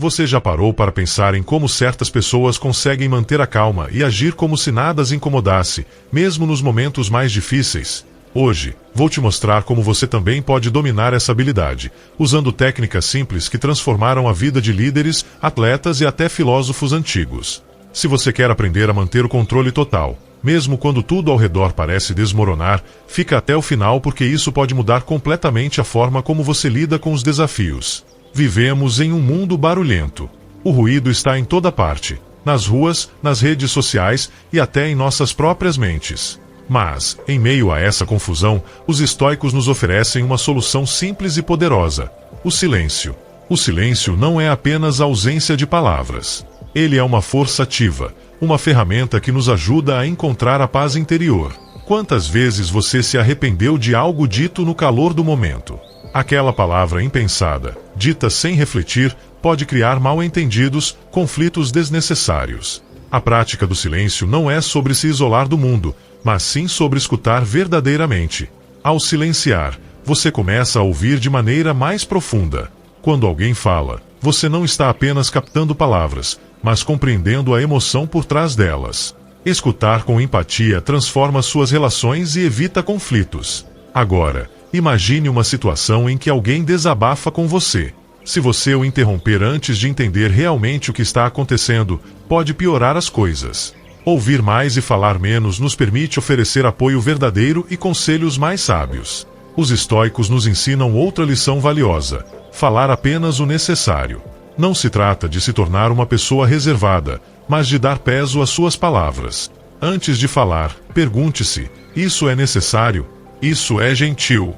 Você já parou para pensar em como certas pessoas conseguem manter a calma e agir como se nada as incomodasse, mesmo nos momentos mais difíceis? Hoje, vou te mostrar como você também pode dominar essa habilidade, usando técnicas simples que transformaram a vida de líderes, atletas e até filósofos antigos. Se você quer aprender a manter o controle total, mesmo quando tudo ao redor parece desmoronar, fica até o final porque isso pode mudar completamente a forma como você lida com os desafios. Vivemos em um mundo barulhento. O ruído está em toda parte, nas ruas, nas redes sociais e até em nossas próprias mentes. Mas, em meio a essa confusão, os estoicos nos oferecem uma solução simples e poderosa: o silêncio. O silêncio não é apenas a ausência de palavras. Ele é uma força ativa, uma ferramenta que nos ajuda a encontrar a paz interior. Quantas vezes você se arrependeu de algo dito no calor do momento? Aquela palavra impensada, dita sem refletir, pode criar mal-entendidos, conflitos desnecessários. A prática do silêncio não é sobre se isolar do mundo, mas sim sobre escutar verdadeiramente. Ao silenciar, você começa a ouvir de maneira mais profunda. Quando alguém fala, você não está apenas captando palavras, mas compreendendo a emoção por trás delas. Escutar com empatia transforma suas relações e evita conflitos. Agora, imagine uma situação em que alguém desabafa com você. Se você o interromper antes de entender realmente o que está acontecendo, pode piorar as coisas. Ouvir mais e falar menos nos permite oferecer apoio verdadeiro e conselhos mais sábios. Os estoicos nos ensinam outra lição valiosa: falar apenas o necessário. Não se trata de se tornar uma pessoa reservada, mas de dar peso às suas palavras. Antes de falar, pergunte-se: isso é necessário? Isso é gentil?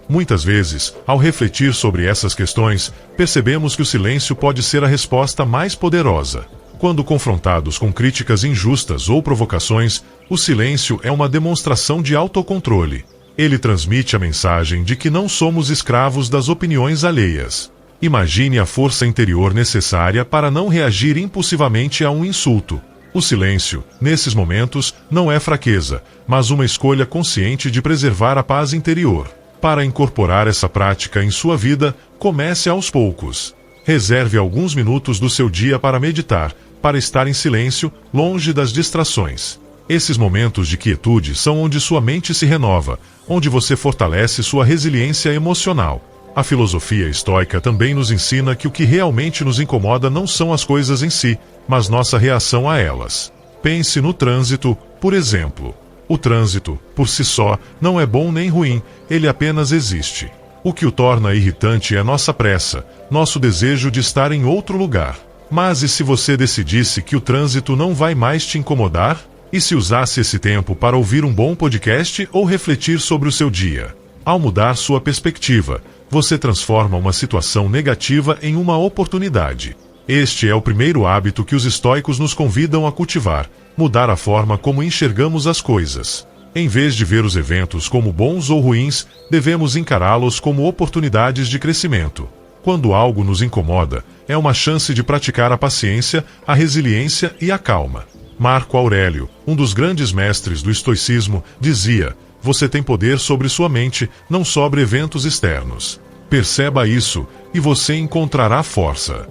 Muitas vezes, ao refletir sobre essas questões, percebemos que o silêncio pode ser a resposta mais poderosa. Quando confrontados com críticas injustas ou provocações, o silêncio é uma demonstração de autocontrole. Ele transmite a mensagem de que não somos escravos das opiniões alheias. Imagine a força interior necessária para não reagir impulsivamente a um insulto. O silêncio, nesses momentos, não é fraqueza, mas uma escolha consciente de preservar a paz interior. Para incorporar essa prática em sua vida, comece aos poucos. Reserve alguns minutos do seu dia para meditar, para estar em silêncio, longe das distrações. Esses momentos de quietude são onde sua mente se renova, onde você fortalece sua resiliência emocional. A filosofia estoica também nos ensina que o que realmente nos incomoda não são as coisas em si, mas nossa reação a elas. Pense no trânsito, por exemplo. O trânsito, por si só, não é bom nem ruim, ele apenas existe. O que o torna irritante é nossa pressa, nosso desejo de estar em outro lugar. Mas e se você decidisse que o trânsito não vai mais te incomodar? E se usasse esse tempo para ouvir um bom podcast ou refletir sobre o seu dia? Ao mudar sua perspectiva, você transforma uma situação negativa em uma oportunidade. Este é o primeiro hábito que os estoicos nos convidam a cultivar: mudar a forma como enxergamos as coisas. Em vez de ver os eventos como bons ou ruins, devemos encará-los como oportunidades de crescimento. Quando algo nos incomoda, é uma chance de praticar a paciência, a resiliência e a calma. Marco Aurélio, um dos grandes mestres do estoicismo, dizia: você tem poder sobre sua mente, não sobre eventos externos. Perceba isso, e você encontrará força.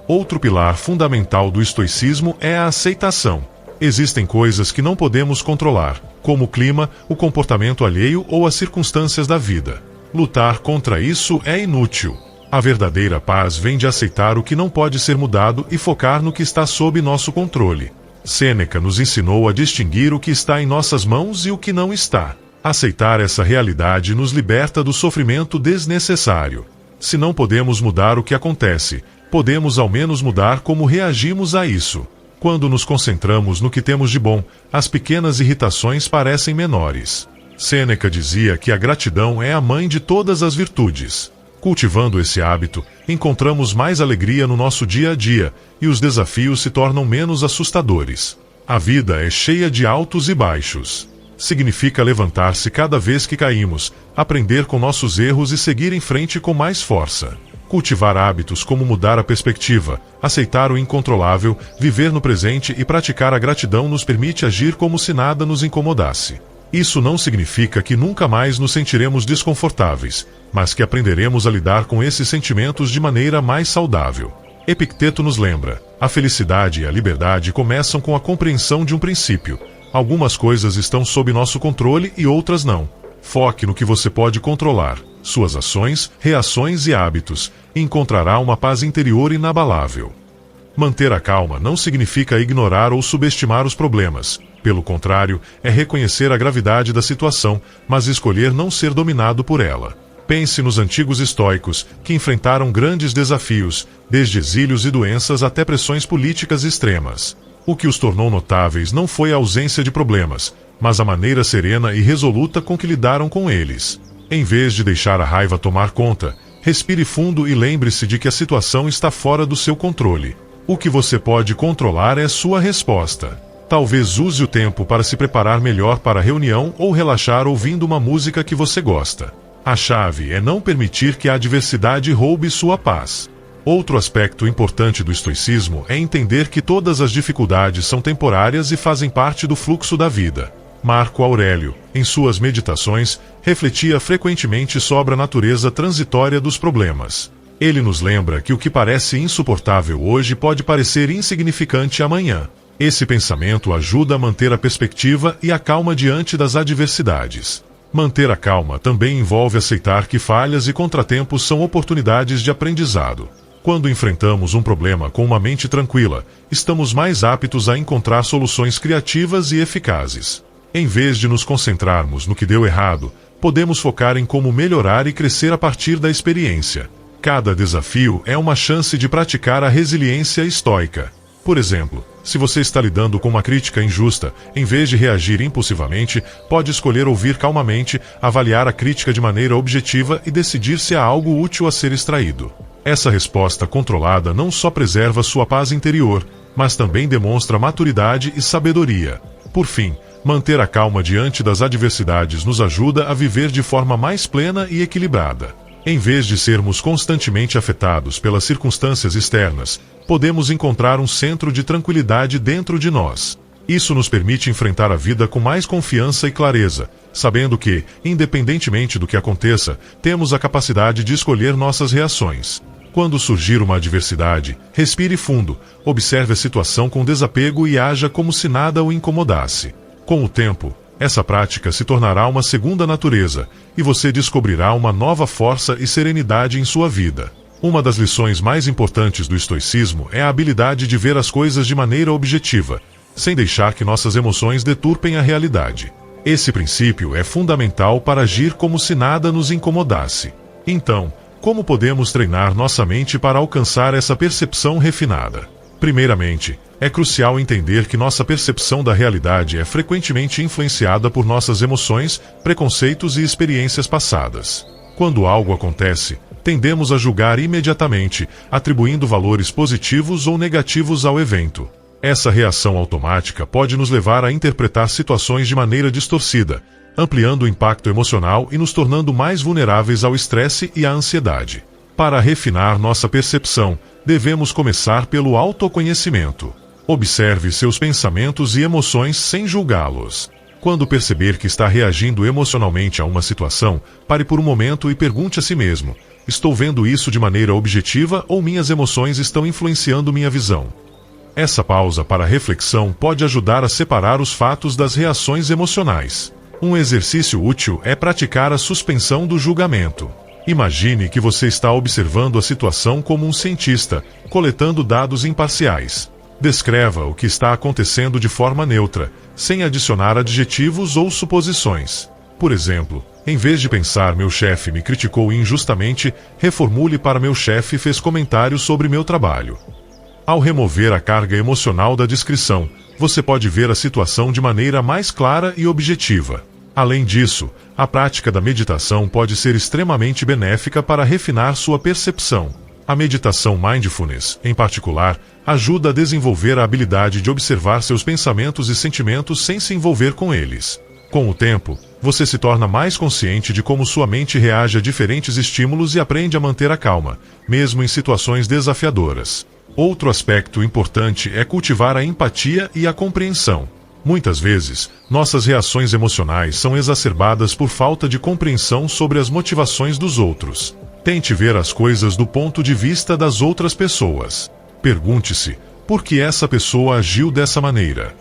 Outro pilar fundamental do estoicismo é a aceitação. Existem coisas que não podemos controlar, como o clima, o comportamento alheio ou as circunstâncias da vida. Lutar contra isso é inútil. A verdadeira paz vem de aceitar o que não pode ser mudado e focar no que está sob nosso controle. Sêneca nos ensinou a distinguir o que está em nossas mãos e o que não está. Aceitar essa realidade nos liberta do sofrimento desnecessário. Se não podemos mudar o que acontece, podemos ao menos mudar como reagimos a isso. Quando nos concentramos no que temos de bom, as pequenas irritações parecem menores. Sêneca dizia que a gratidão é a mãe de todas as virtudes. Cultivando esse hábito, encontramos mais alegria no nosso dia a dia, e os desafios se tornam menos assustadores. A vida é cheia de altos e baixos. Significa levantar-se cada vez que caímos, aprender com nossos erros e seguir em frente com mais força. Cultivar hábitos como mudar a perspectiva, aceitar o incontrolável, viver no presente e praticar a gratidão nos permite agir como se nada nos incomodasse. Isso não significa que nunca mais nos sentiremos desconfortáveis, mas que aprenderemos a lidar com esses sentimentos de maneira mais saudável. Epicteto nos lembra: a felicidade e a liberdade começam com a compreensão de um princípio. Algumas coisas estão sob nosso controle e outras não. Foque no que você pode controlar, suas ações, reações e hábitos, e encontrará uma paz interior inabalável. Manter a calma não significa ignorar ou subestimar os problemas. Pelo contrário, é reconhecer a gravidade da situação, mas escolher não ser dominado por ela. Pense nos antigos estoicos, que enfrentaram grandes desafios, desde exílios e doenças até pressões políticas extremas. O que os tornou notáveis não foi a ausência de problemas, mas a maneira serena e resoluta com que lidaram com eles. Em vez de deixar a raiva tomar conta, respire fundo e lembre-se de que a situação está fora do seu controle. O que você pode controlar é sua resposta. Talvez use o tempo para se preparar melhor para a reunião ou relaxar ouvindo uma música que você gosta. A chave é não permitir que a adversidade roube sua paz. Outro aspecto importante do estoicismo é entender que todas as dificuldades são temporárias e fazem parte do fluxo da vida. Marco Aurélio, em suas meditações, refletia frequentemente sobre a natureza transitória dos problemas. Ele nos lembra que o que parece insuportável hoje pode parecer insignificante amanhã. Esse pensamento ajuda a manter a perspectiva e a calma diante das adversidades. Manter a calma também envolve aceitar que falhas e contratempos são oportunidades de aprendizado. Quando enfrentamos um problema com uma mente tranquila, estamos mais aptos a encontrar soluções criativas e eficazes. Em vez de nos concentrarmos no que deu errado, podemos focar em como melhorar e crescer a partir da experiência. Cada desafio é uma chance de praticar a resiliência estoica. Por exemplo, se você está lidando com uma crítica injusta, em vez de reagir impulsivamente, pode escolher ouvir calmamente, avaliar a crítica de maneira objetiva e decidir se há algo útil a ser extraído. Essa resposta controlada não só preserva sua paz interior, mas também demonstra maturidade e sabedoria. Por fim, manter a calma diante das adversidades nos ajuda a viver de forma mais plena e equilibrada. Em vez de sermos constantemente afetados pelas circunstâncias externas, podemos encontrar um centro de tranquilidade dentro de nós. Isso nos permite enfrentar a vida com mais confiança e clareza, sabendo que, independentemente do que aconteça, temos a capacidade de escolher nossas reações. Quando surgir uma adversidade, respire fundo, observe a situação com desapego e haja como se nada o incomodasse. Com o tempo, essa prática se tornará uma segunda natureza, e você descobrirá uma nova força e serenidade em sua vida. Uma das lições mais importantes do estoicismo é a habilidade de ver as coisas de maneira objetiva, sem deixar que nossas emoções deturpem a realidade. Esse princípio é fundamental para agir como se nada nos incomodasse. Então, como podemos treinar nossa mente para alcançar essa percepção refinada? Primeiramente, é crucial entender que nossa percepção da realidade é frequentemente influenciada por nossas emoções, preconceitos e experiências passadas. Quando algo acontece, tendemos a julgar imediatamente, atribuindo valores positivos ou negativos ao evento. Essa reação automática pode nos levar a interpretar situações de maneira distorcida, ampliando o impacto emocional e nos tornando mais vulneráveis ao estresse e à ansiedade. Para refinar nossa percepção, devemos começar pelo autoconhecimento. Observe seus pensamentos e emoções sem julgá-los. Quando perceber que está reagindo emocionalmente a uma situação, pare por um momento e pergunte a si mesmo: estou vendo isso de maneira objetiva ou minhas emoções estão influenciando minha visão? Essa pausa para reflexão pode ajudar a separar os fatos das reações emocionais. Um exercício útil é praticar a suspensão do julgamento. Imagine que você está observando a situação como um cientista, coletando dados imparciais. Descreva o que está acontecendo de forma neutra, sem adicionar adjetivos ou suposições. Por exemplo, em vez de pensar "meu chefe me criticou injustamente", reformule para "meu chefe fez comentários sobre meu trabalho". Ao remover a carga emocional da descrição, você pode ver a situação de maneira mais clara e objetiva. Além disso, a prática da meditação pode ser extremamente benéfica para refinar sua percepção. A meditação Mindfulness, em particular, ajuda a desenvolver a habilidade de observar seus pensamentos e sentimentos sem se envolver com eles. Com o tempo, você se torna mais consciente de como sua mente reage a diferentes estímulos e aprende a manter a calma, mesmo em situações desafiadoras. Outro aspecto importante é cultivar a empatia e a compreensão. Muitas vezes, nossas reações emocionais são exacerbadas por falta de compreensão sobre as motivações dos outros. Tente ver as coisas do ponto de vista das outras pessoas. Pergunte-se, por que essa pessoa agiu dessa maneira?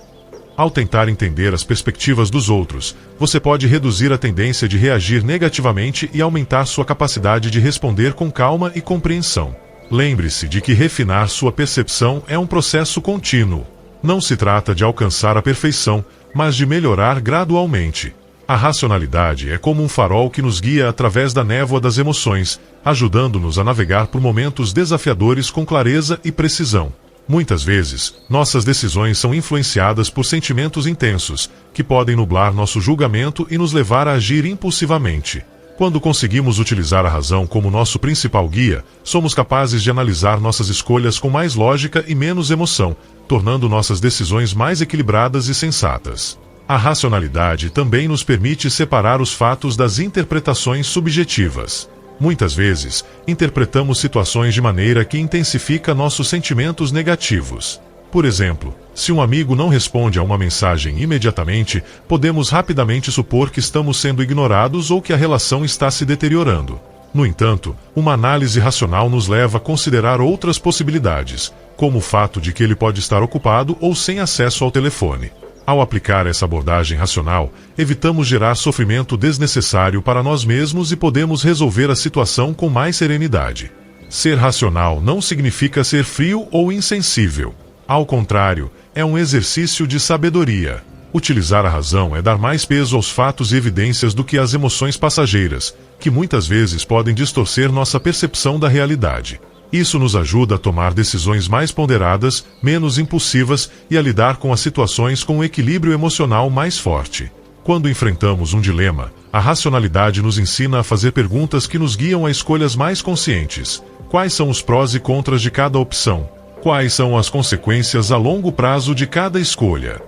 Ao tentar entender as perspectivas dos outros, você pode reduzir a tendência de reagir negativamente e aumentar sua capacidade de responder com calma e compreensão. Lembre-se de que refinar sua percepção é um processo contínuo. Não se trata de alcançar a perfeição, mas de melhorar gradualmente. A racionalidade é como um farol que nos guia através da névoa das emoções, ajudando-nos a navegar por momentos desafiadores com clareza e precisão. Muitas vezes, nossas decisões são influenciadas por sentimentos intensos, que podem nublar nosso julgamento e nos levar a agir impulsivamente. Quando conseguimos utilizar a razão como nosso principal guia, somos capazes de analisar nossas escolhas com mais lógica e menos emoção, tornando nossas decisões mais equilibradas e sensatas. A racionalidade também nos permite separar os fatos das interpretações subjetivas. Muitas vezes, interpretamos situações de maneira que intensifica nossos sentimentos negativos. Por exemplo, se um amigo não responde a uma mensagem imediatamente, podemos rapidamente supor que estamos sendo ignorados ou que a relação está se deteriorando. No entanto, uma análise racional nos leva a considerar outras possibilidades, como o fato de que ele pode estar ocupado ou sem acesso ao telefone. Ao aplicar essa abordagem racional, evitamos gerar sofrimento desnecessário para nós mesmos e podemos resolver a situação com mais serenidade. Ser racional não significa ser frio ou insensível. Ao contrário, é um exercício de sabedoria. Utilizar a razão é dar mais peso aos fatos e evidências do que às emoções passageiras, que muitas vezes podem distorcer nossa percepção da realidade. Isso nos ajuda a tomar decisões mais ponderadas, menos impulsivas e a lidar com as situações com um equilíbrio emocional mais forte. Quando enfrentamos um dilema, a racionalidade nos ensina a fazer perguntas que nos guiam a escolhas mais conscientes. Quais são os prós e contras de cada opção? Quais são as consequências a longo prazo de cada escolha?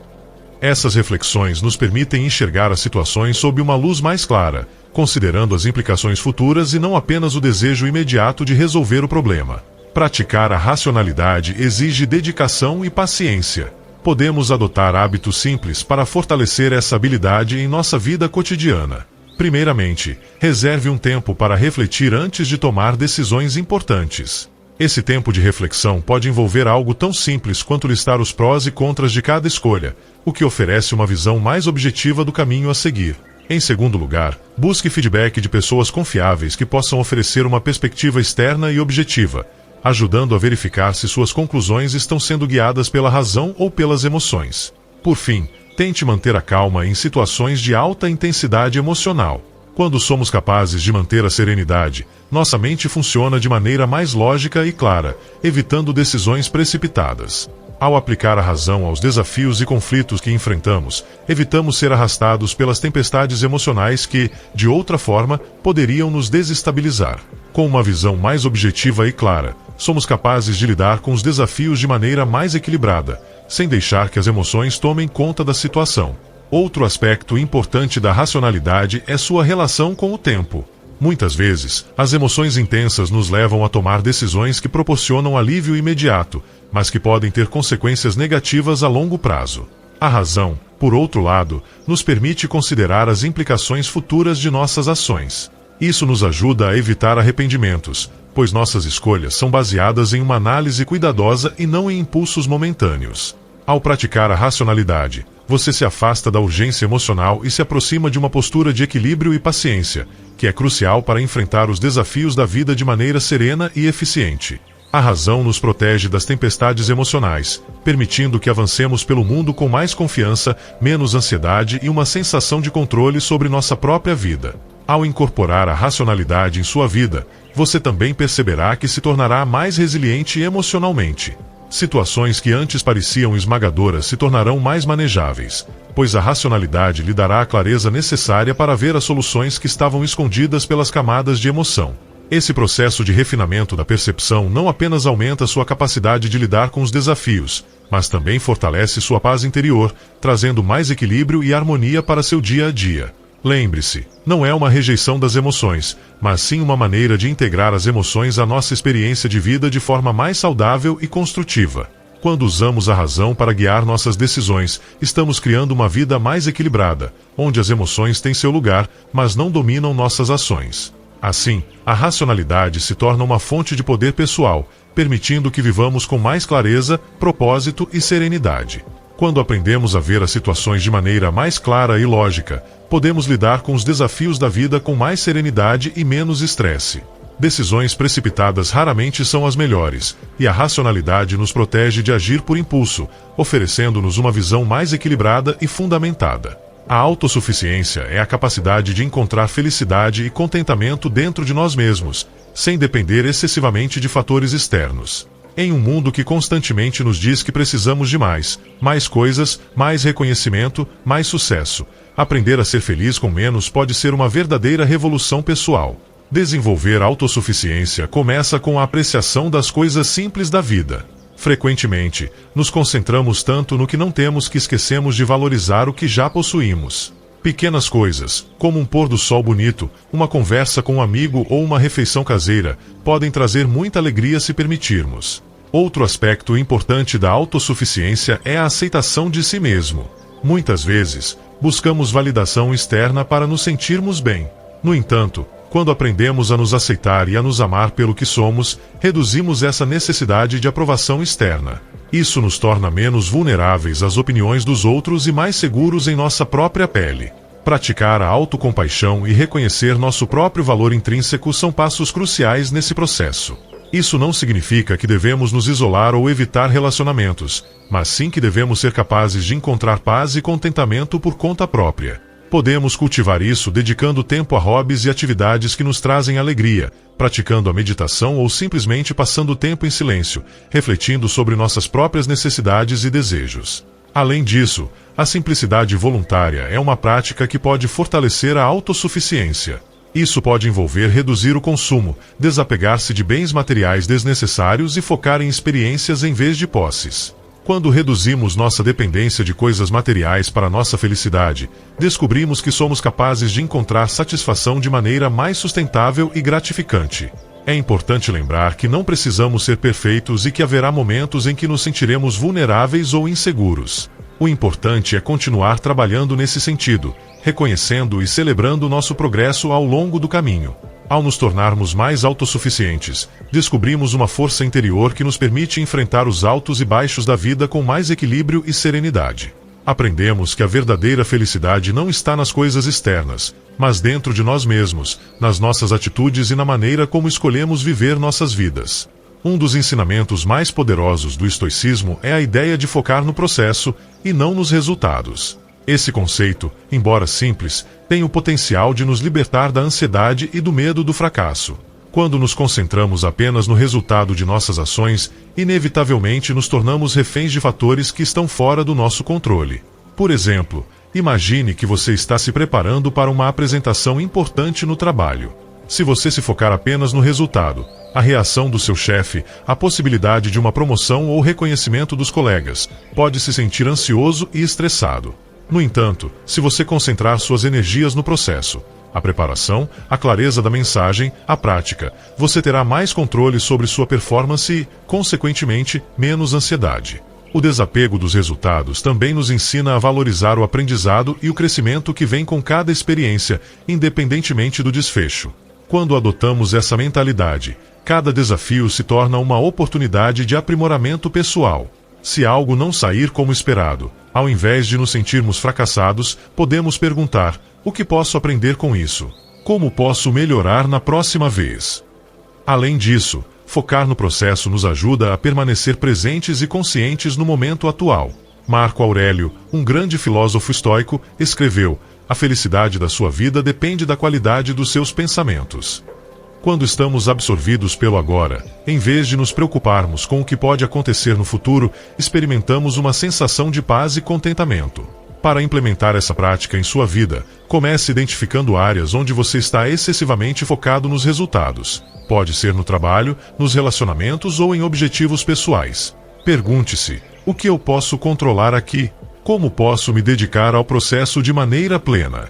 Essas reflexões nos permitem enxergar as situações sob uma luz mais clara, considerando as implicações futuras e não apenas o desejo imediato de resolver o problema. Praticar a racionalidade exige dedicação e paciência. Podemos adotar hábitos simples para fortalecer essa habilidade em nossa vida cotidiana. Primeiramente, reserve um tempo para refletir antes de tomar decisões importantes. Esse tempo de reflexão pode envolver algo tão simples quanto listar os prós e contras de cada escolha, o que oferece uma visão mais objetiva do caminho a seguir. Em segundo lugar, busque feedback de pessoas confiáveis que possam oferecer uma perspectiva externa e objetiva, ajudando a verificar se suas conclusões estão sendo guiadas pela razão ou pelas emoções. Por fim, tente manter a calma em situações de alta intensidade emocional. Quando somos capazes de manter a serenidade, nossa mente funciona de maneira mais lógica e clara, evitando decisões precipitadas. Ao aplicar a razão aos desafios e conflitos que enfrentamos, evitamos ser arrastados pelas tempestades emocionais que, de outra forma, poderiam nos desestabilizar. Com uma visão mais objetiva e clara, somos capazes de lidar com os desafios de maneira mais equilibrada, sem deixar que as emoções tomem conta da situação. Outro aspecto importante da racionalidade é sua relação com o tempo. Muitas vezes, as emoções intensas nos levam a tomar decisões que proporcionam alívio imediato, mas que podem ter consequências negativas a longo prazo. A razão, por outro lado, nos permite considerar as implicações futuras de nossas ações. Isso nos ajuda a evitar arrependimentos, pois nossas escolhas são baseadas em uma análise cuidadosa e não em impulsos momentâneos. Ao praticar a racionalidade, você se afasta da urgência emocional e se aproxima de uma postura de equilíbrio e paciência, que é crucial para enfrentar os desafios da vida de maneira serena e eficiente. A razão nos protege das tempestades emocionais, permitindo que avancemos pelo mundo com mais confiança, menos ansiedade e uma sensação de controle sobre nossa própria vida. Ao incorporar a racionalidade em sua vida, você também perceberá que se tornará mais resiliente emocionalmente. Situações que antes pareciam esmagadoras se tornarão mais manejáveis, pois a racionalidade lhe dará a clareza necessária para ver as soluções que estavam escondidas pelas camadas de emoção. Esse processo de refinamento da percepção não apenas aumenta sua capacidade de lidar com os desafios, mas também fortalece sua paz interior, trazendo mais equilíbrio e harmonia para seu dia a dia. Lembre-se, não é uma rejeição das emoções, mas sim uma maneira de integrar as emoções à nossa experiência de vida de forma mais saudável e construtiva. Quando usamos a razão para guiar nossas decisões, estamos criando uma vida mais equilibrada, onde as emoções têm seu lugar, mas não dominam nossas ações. Assim, a racionalidade se torna uma fonte de poder pessoal, permitindo que vivamos com mais clareza, propósito e serenidade. Quando aprendemos a ver as situações de maneira mais clara e lógica, podemos lidar com os desafios da vida com mais serenidade e menos estresse. Decisões precipitadas raramente são as melhores, e a racionalidade nos protege de agir por impulso, oferecendo-nos uma visão mais equilibrada e fundamentada. A autossuficiência é a capacidade de encontrar felicidade e contentamento dentro de nós mesmos, sem depender excessivamente de fatores externos. Em um mundo que constantemente nos diz que precisamos de mais coisas, mais reconhecimento, mais sucesso, aprender a ser feliz com menos pode ser uma verdadeira revolução pessoal. Desenvolver autossuficiência começa com a apreciação das coisas simples da vida. Frequentemente, nos concentramos tanto no que não temos que esquecemos de valorizar o que já possuímos. Pequenas coisas, como um pôr do sol bonito, uma conversa com um amigo ou uma refeição caseira, podem trazer muita alegria se permitirmos. Outro aspecto importante da autossuficiência é a aceitação de si mesmo. Muitas vezes, buscamos validação externa para nos sentirmos bem. No entanto, quando aprendemos a nos aceitar e a nos amar pelo que somos, reduzimos essa necessidade de aprovação externa. Isso nos torna menos vulneráveis às opiniões dos outros e mais seguros em nossa própria pele. Praticar a autocompaixão e reconhecer nosso próprio valor intrínseco são passos cruciais nesse processo. Isso não significa que devemos nos isolar ou evitar relacionamentos, mas sim que devemos ser capazes de encontrar paz e contentamento por conta própria. Podemos cultivar isso dedicando tempo a hobbies e atividades que nos trazem alegria, praticando a meditação ou simplesmente passando tempo em silêncio, refletindo sobre nossas próprias necessidades e desejos. Além disso, a simplicidade voluntária é uma prática que pode fortalecer a autossuficiência. Isso pode envolver reduzir o consumo, desapegar-se de bens materiais desnecessários e focar em experiências em vez de posses. Quando reduzimos nossa dependência de coisas materiais para nossa felicidade, descobrimos que somos capazes de encontrar satisfação de maneira mais sustentável e gratificante. É importante lembrar que não precisamos ser perfeitos e que haverá momentos em que nos sentiremos vulneráveis ou inseguros. O importante é continuar trabalhando nesse sentido, reconhecendo e celebrando nosso progresso ao longo do caminho. Ao nos tornarmos mais autossuficientes, descobrimos uma força interior que nos permite enfrentar os altos e baixos da vida com mais equilíbrio e serenidade. Aprendemos que a verdadeira felicidade não está nas coisas externas, mas dentro de nós mesmos, nas nossas atitudes e na maneira como escolhemos viver nossas vidas. Um dos ensinamentos mais poderosos do estoicismo é a ideia de focar no processo e não nos resultados. Esse conceito, embora simples, tem o potencial de nos libertar da ansiedade e do medo do fracasso. Quando nos concentramos apenas no resultado de nossas ações, inevitavelmente nos tornamos reféns de fatores que estão fora do nosso controle. Por exemplo, imagine que você está se preparando para uma apresentação importante no trabalho. Se você se focar apenas no resultado, a reação do seu chefe, a possibilidade de uma promoção ou reconhecimento dos colegas, pode se sentir ansioso e estressado. No entanto, se você concentrar suas energias no processo, a preparação, a clareza da mensagem, a prática, você terá mais controle sobre sua performance e, consequentemente, menos ansiedade. O desapego dos resultados também nos ensina a valorizar o aprendizado e o crescimento que vem com cada experiência, independentemente do desfecho. Quando adotamos essa mentalidade, cada desafio se torna uma oportunidade de aprimoramento pessoal. Se algo não sair como esperado, ao invés de nos sentirmos fracassados, podemos perguntar: o que posso aprender com isso? Como posso melhorar na próxima vez? Além disso, focar no processo nos ajuda a permanecer presentes e conscientes no momento atual. Marco Aurélio, um grande filósofo estoico, escreveu: a felicidade da sua vida depende da qualidade dos seus pensamentos. Quando estamos absorvidos pelo agora, em vez de nos preocuparmos com o que pode acontecer no futuro, experimentamos uma sensação de paz e contentamento. Para implementar essa prática em sua vida, comece identificando áreas onde você está excessivamente focado nos resultados. Pode ser no trabalho, nos relacionamentos ou em objetivos pessoais. Pergunte-se: o que eu posso controlar aqui? Como posso me dedicar ao processo de maneira plena?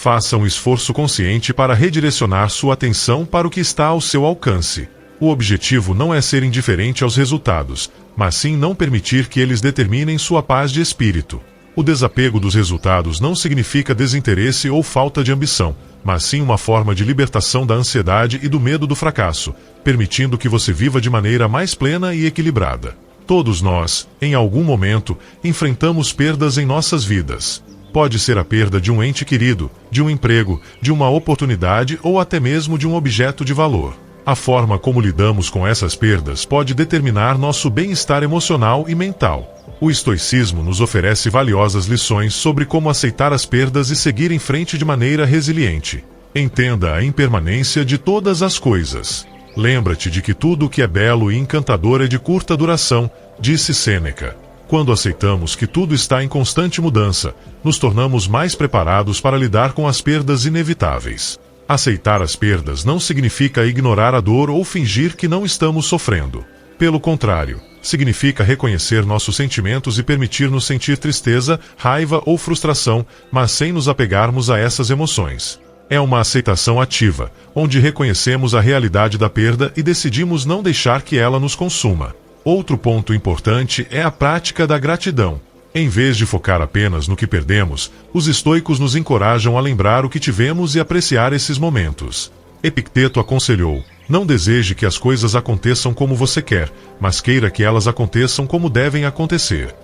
Faça um esforço consciente para redirecionar sua atenção para o que está ao seu alcance. O objetivo não é ser indiferente aos resultados, mas sim não permitir que eles determinem sua paz de espírito. O desapego dos resultados não significa desinteresse ou falta de ambição, mas sim uma forma de libertação da ansiedade e do medo do fracasso, permitindo que você viva de maneira mais plena e equilibrada. Todos nós, em algum momento, enfrentamos perdas em nossas vidas. Pode ser a perda de um ente querido, de um emprego, de uma oportunidade ou até mesmo de um objeto de valor. A forma como lidamos com essas perdas pode determinar nosso bem-estar emocional e mental. O estoicismo nos oferece valiosas lições sobre como aceitar as perdas e seguir em frente de maneira resiliente. Entenda a impermanência de todas as coisas. Lembra-te de que tudo o que é belo e encantador é de curta duração, disse Sêneca. Quando aceitamos que tudo está em constante mudança, nos tornamos mais preparados para lidar com as perdas inevitáveis. Aceitar as perdas não significa ignorar a dor ou fingir que não estamos sofrendo. Pelo contrário, significa reconhecer nossos sentimentos e permitir-nos sentir tristeza, raiva ou frustração, mas sem nos apegarmos a essas emoções. É uma aceitação ativa, onde reconhecemos a realidade da perda e decidimos não deixar que ela nos consuma. Outro ponto importante é a prática da gratidão. Em vez de focar apenas no que perdemos, os estoicos nos encorajam a lembrar o que tivemos e apreciar esses momentos. Epicteto aconselhou: não deseje que as coisas aconteçam como você quer, mas queira que elas aconteçam como devem acontecer.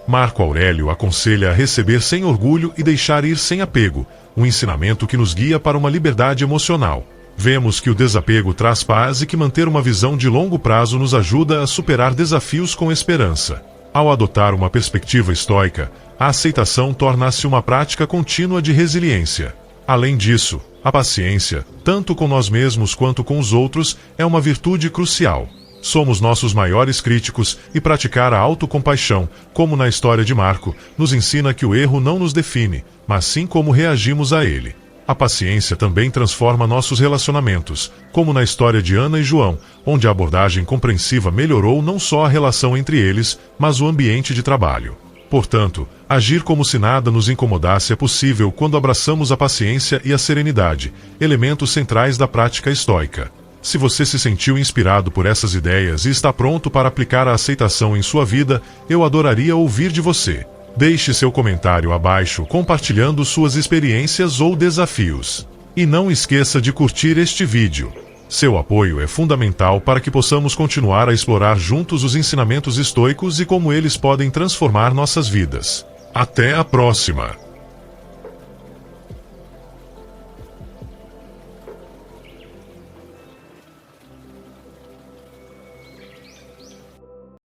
Marco Aurélio aconselha a receber sem orgulho e deixar ir sem apego, um ensinamento que nos guia para uma liberdade emocional. Vemos que o desapego traz paz e que manter uma visão de longo prazo nos ajuda a superar desafios com esperança. Ao adotar uma perspectiva estoica, a aceitação torna-se uma prática contínua de resiliência. Além disso, a paciência, tanto com nós mesmos quanto com os outros, é uma virtude crucial. Somos nossos maiores críticos e praticar a autocompaixão, como na história de Marco, nos ensina que o erro não nos define, mas sim como reagimos a ele. A paciência também transforma nossos relacionamentos, como na história de Ana e João, onde a abordagem compreensiva melhorou não só a relação entre eles, mas o ambiente de trabalho. Portanto, agir como se nada nos incomodasse é possível quando abraçamos a paciência e a serenidade, elementos centrais da prática estoica. Se você se sentiu inspirado por essas ideias e está pronto para aplicar a aceitação em sua vida, eu adoraria ouvir de você. Deixe seu comentário abaixo compartilhando suas experiências ou desafios. E não esqueça de curtir este vídeo. Seu apoio é fundamental para que possamos continuar a explorar juntos os ensinamentos estoicos e como eles podem transformar nossas vidas. Até a próxima!